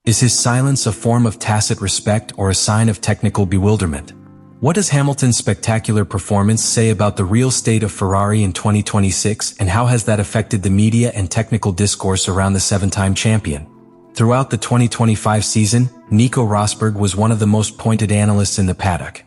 Is his silence a form of tacit respect or a sign of technical bewilderment? What does Hamilton's spectacular performance say about the real state of Ferrari in 2026, and how has that affected the media and technical discourse around the seven-time champion? Throughout the 2025 season, Nico Rosberg was one of the most pointed analysts in the paddock.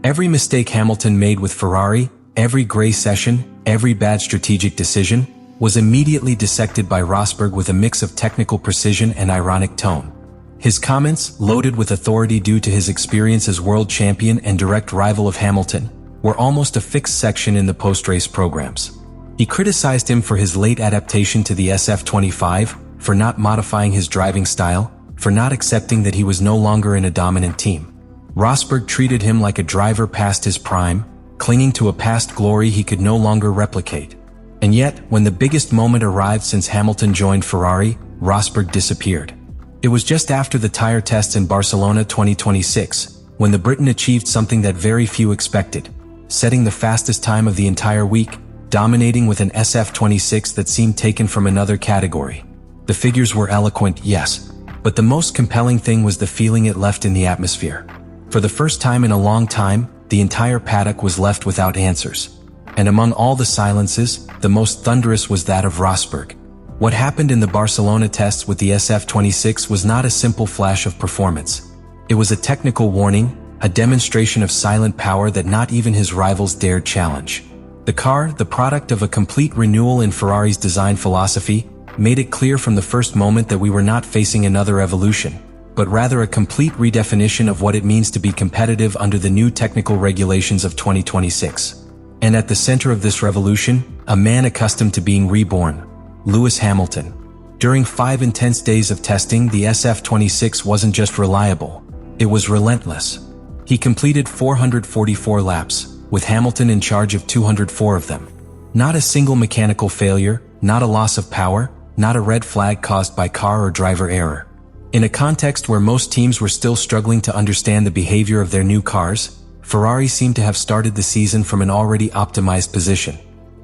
Every mistake Hamilton made with Ferrari, every gray session, every bad strategic decision, was immediately dissected by Rosberg with a mix of technical precision and ironic tone. His comments, loaded with authority due to his experience as world champion and direct rival of Hamilton, were almost a fixed section in the post-race programs. He criticized him for his late adaptation to the SF-25, for not modifying his driving style, for not accepting that he was no longer in a dominant team. Rosberg treated him like a driver past his prime, clinging to a past glory he could no longer replicate. And yet, when the biggest moment arrived since Hamilton joined Ferrari, Rosberg disappeared. It was just after the tire tests in Barcelona 2026, when the Briton achieved something that very few expected, setting the fastest time of the entire week, dominating with an SF-26 that seemed taken from another category. The figures were eloquent, yes, but the most compelling thing was the feeling it left in the atmosphere. For the first time in a long time, the entire paddock was left without answers. And among all the silences, the most thunderous was that of Rosberg. What happened in the Barcelona tests with the SF-26 was not a simple flash of performance. It was a technical warning, a demonstration of silent power that not even his rivals dared challenge. The car, the product of a complete renewal in Ferrari's design philosophy, made it clear from the first moment that we were not facing another evolution, but rather a complete redefinition of what it means to be competitive under the new technical regulations of 2026. And at the center of this revolution, a man accustomed to being reborn, Lewis Hamilton. During 5 intense days of testing, the SF-26 wasn't just reliable, it was relentless. He completed 444 laps, with Hamilton in charge of 204 of them. Not a single mechanical failure, not a loss of power, not a red flag caused by car or driver error. In a context where most teams were still struggling to understand the behavior of their new cars, Ferrari seemed to have started the season from an already optimized position.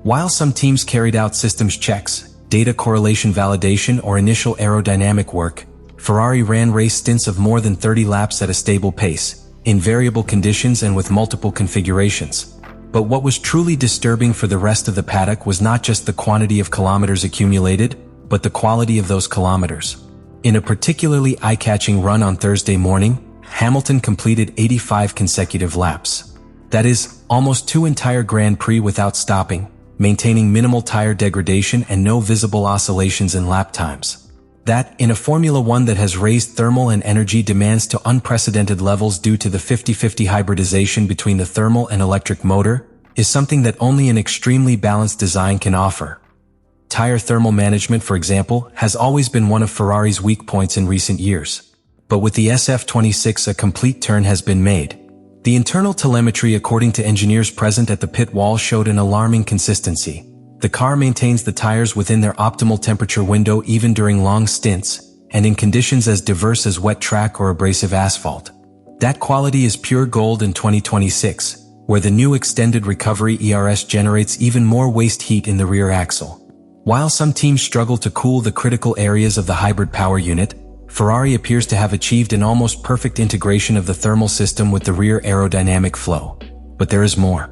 While some teams carried out systems checks, data correlation validation, or initial aerodynamic work, Ferrari ran race stints of more than 30 laps at a stable pace, in variable conditions and with multiple configurations. But what was truly disturbing for the rest of the paddock was not just the quantity of kilometers accumulated, but the quality of those kilometers. In a particularly eye-catching run on Thursday morning, Hamilton completed 85 consecutive laps. That is, almost 2 entire Grand Prix without stopping, maintaining minimal tire degradation and no visible oscillations in lap times. That, in a Formula One that has raised thermal and energy demands to unprecedented levels due to the 50-50 hybridization between the thermal and electric motor, is something that only an extremely balanced design can offer. Tire thermal management, for example, has always been one of Ferrari's weak points in recent years. But with the SF-26, a complete turn has been made. The internal telemetry, according to engineers present at the pit wall, showed an alarming consistency. The car maintains the tires within their optimal temperature window even during long stints, and in conditions as diverse as wet track or abrasive asphalt. That quality is pure gold in 2026, where the new extended recovery ERS generates even more waste heat in the rear axle. While some teams struggle to cool the critical areas of the hybrid power unit, Ferrari appears to have achieved an almost perfect integration of the thermal system with the rear aerodynamic flow. But there is more.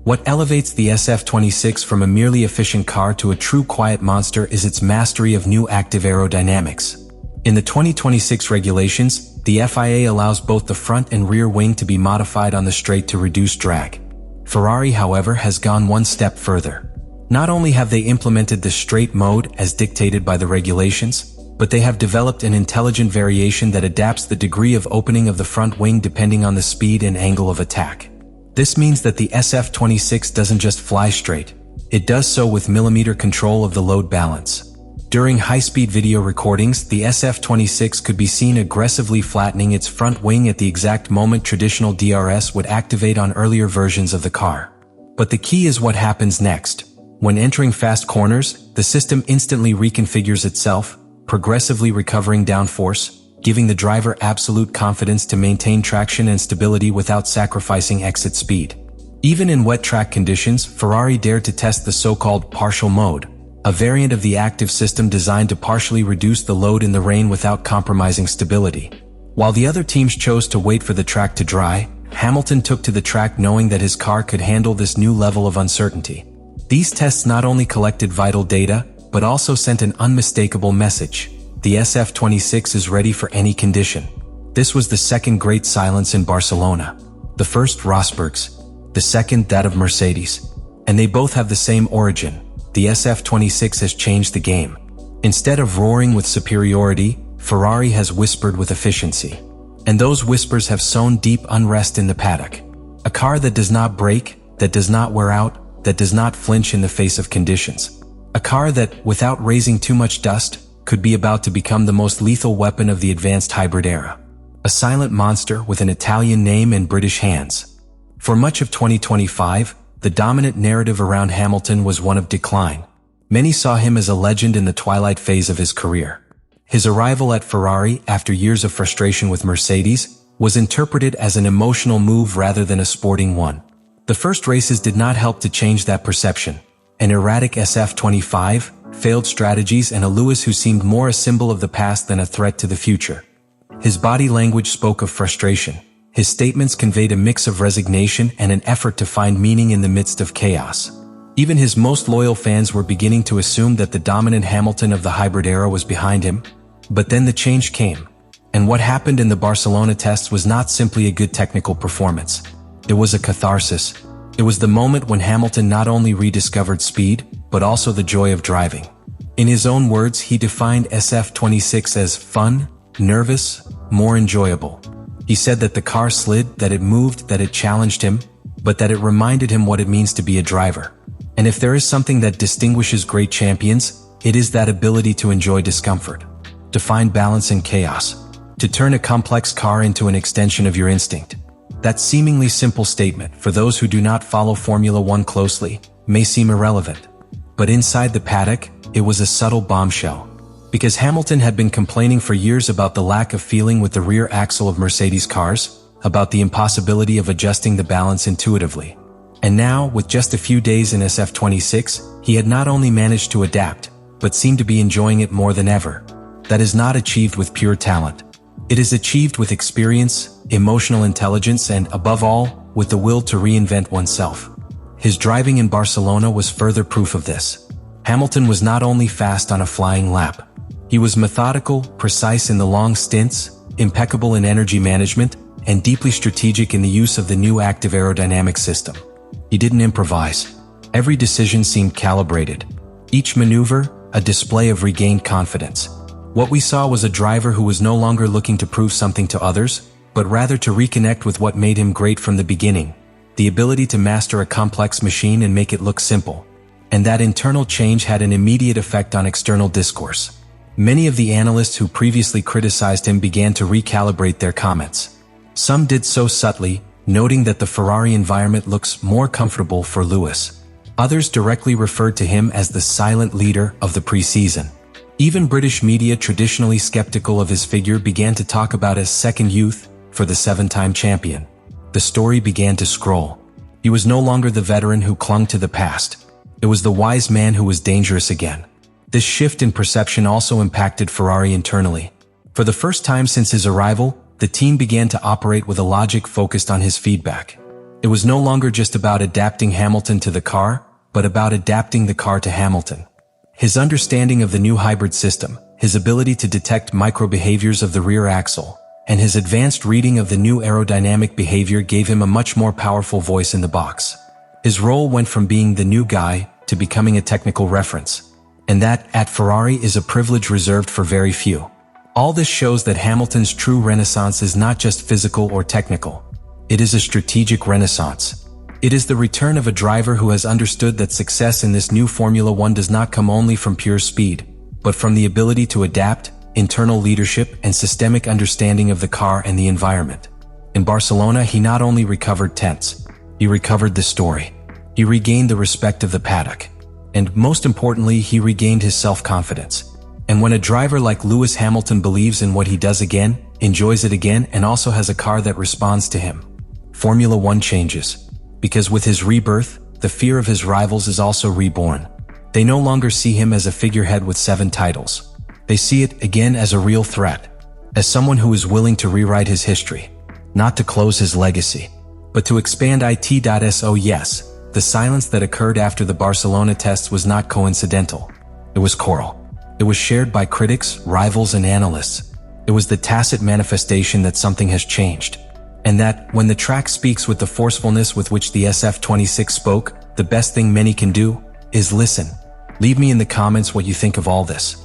What elevates the SF-26 from a merely efficient car to a true quiet monster is its mastery of new active aerodynamics. In the 2026 regulations, the FIA allows both the front and rear wing to be modified on the straight to reduce drag. Ferrari, however, has gone one step further. Not only have they implemented the straight mode as dictated by the regulations, but they have developed an intelligent variation that adapts the degree of opening of the front wing depending on the speed and angle of attack. This means that the SF-26 doesn't just fly straight, it does so with millimeter control of the load balance. During high-speed video recordings, the SF-26 could be seen aggressively flattening its front wing at the exact moment traditional DRS would activate on earlier versions of the car. But the key is what happens next. When entering fast corners, the system instantly reconfigures itself, progressively recovering downforce, giving the driver absolute confidence to maintain traction and stability without sacrificing exit speed. Even in wet track conditions, Ferrari dared to test the so-called partial mode, a variant of the active system designed to partially reduce the load in the rain without compromising stability. While the other teams chose to wait for the track to dry, Hamilton took to the track knowing that his car could handle this new level of uncertainty. These tests not only collected vital data, but also sent an unmistakable message. The SF-26 is ready for any condition. This was the second great silence in Barcelona. The first Rosberg's, the second that of Mercedes. And they both have the same origin. The SF-26 has changed the game. Instead of roaring with superiority, Ferrari has whispered with efficiency. And those whispers have sown deep unrest in the paddock. A car that does not break, that does not wear out, that does not flinch in the face of conditions. A car that, without raising too much dust, could be about to become the most lethal weapon of the advanced hybrid era. A silent monster with an Italian name and British hands. For much of 2025, the dominant narrative around Hamilton was one of decline. Many saw him as a legend in the twilight phase of his career. His arrival at Ferrari, after years of frustration with Mercedes, was interpreted as an emotional move rather than a sporting one. The first races did not help to change that perception. An erratic SF-25, failed strategies, and a Lewis who seemed more a symbol of the past than a threat to the future. His body language spoke of frustration. His statements conveyed a mix of resignation and an effort to find meaning in the midst of chaos. Even his most loyal fans were beginning to assume that the dominant Hamilton of the hybrid era was behind him. But then the change came. And what happened in the Barcelona tests was not simply a good technical performance. It was a catharsis. It was the moment when Hamilton not only rediscovered speed, but also the joy of driving. In his own words, he defined SF-26 as fun, nervous, more enjoyable. He said that the car slid, that it moved, that it challenged him, but that it reminded him what it means to be a driver. And if there is something that distinguishes great champions, it is that ability to enjoy discomfort, to find balance in chaos, to turn a complex car into an extension of your instinct. That seemingly simple statement, for those who do not follow Formula One closely, may seem irrelevant. But inside the paddock, it was a subtle bombshell. Because Hamilton had been complaining for years about the lack of feeling with the rear axle of Mercedes cars, about the impossibility of adjusting the balance intuitively. And now, with just a few days in SF-26, he had not only managed to adapt, but seemed to be enjoying it more than ever. That is not achieved with pure talent. It is achieved with experience, emotional intelligence, and, above all, with the will to reinvent oneself. His driving in Barcelona was further proof of this. Hamilton was not only fast on a flying lap. He was methodical, precise in the long stints, impeccable in energy management, and deeply strategic in the use of the new active aerodynamic system. He didn't improvise. Every decision seemed calibrated. Each maneuver, a display of regained confidence. What we saw was a driver who was no longer looking to prove something to others, but rather to reconnect with what made him great from the beginning. The ability to master a complex machine and make it look simple. And that internal change had an immediate effect on external discourse. Many of the analysts who previously criticized him began to recalibrate their comments. Some did so subtly, noting that the Ferrari environment looks more comfortable for Lewis. Others directly referred to him as the silent leader of the preseason. Even British media, traditionally skeptical of his figure, began to talk about his second youth for the seven-time champion. The story began to scroll. He was no longer the veteran who clung to the past. It was the wise man who was dangerous again. This shift in perception also impacted Ferrari internally. For the first time since his arrival, the team began to operate with a logic focused on his feedback. It was no longer just about adapting Hamilton to the car, but about adapting the car to Hamilton. His understanding of the new hybrid system, his ability to detect micro-behaviors of the rear axle, and his advanced reading of the new aerodynamic behavior gave him a much more powerful voice in the box. His role went from being the new guy to becoming a technical reference. And that, at Ferrari, is a privilege reserved for very few. All this shows that Hamilton's true renaissance is not just physical or technical. It is a strategic renaissance. It is the return of a driver who has understood that success in this new Formula One does not come only from pure speed, but from the ability to adapt, internal leadership, and systemic understanding of the car and the environment. In Barcelona, he not only recovered tense, he recovered the story. He regained the respect of the paddock. And most importantly, he regained his self-confidence. And when a driver like Lewis Hamilton believes in what he does again, enjoys it again, and also has a car that responds to him, Formula One changes. Because with his rebirth, the fear of his rivals is also reborn. They no longer see him as a figurehead with 7 titles. They see it, again, as a real threat. As someone who is willing to rewrite his history. Not to close his legacy, but to expand it. So yes, the silence that occurred after the Barcelona tests was not coincidental. It was choral. It was shared by critics, rivals, and analysts. It was the tacit manifestation that something has changed. And that, when the track speaks with the forcefulness with which the SF-26 spoke, the best thing many can do is listen. Leave me in the comments what you think of all this.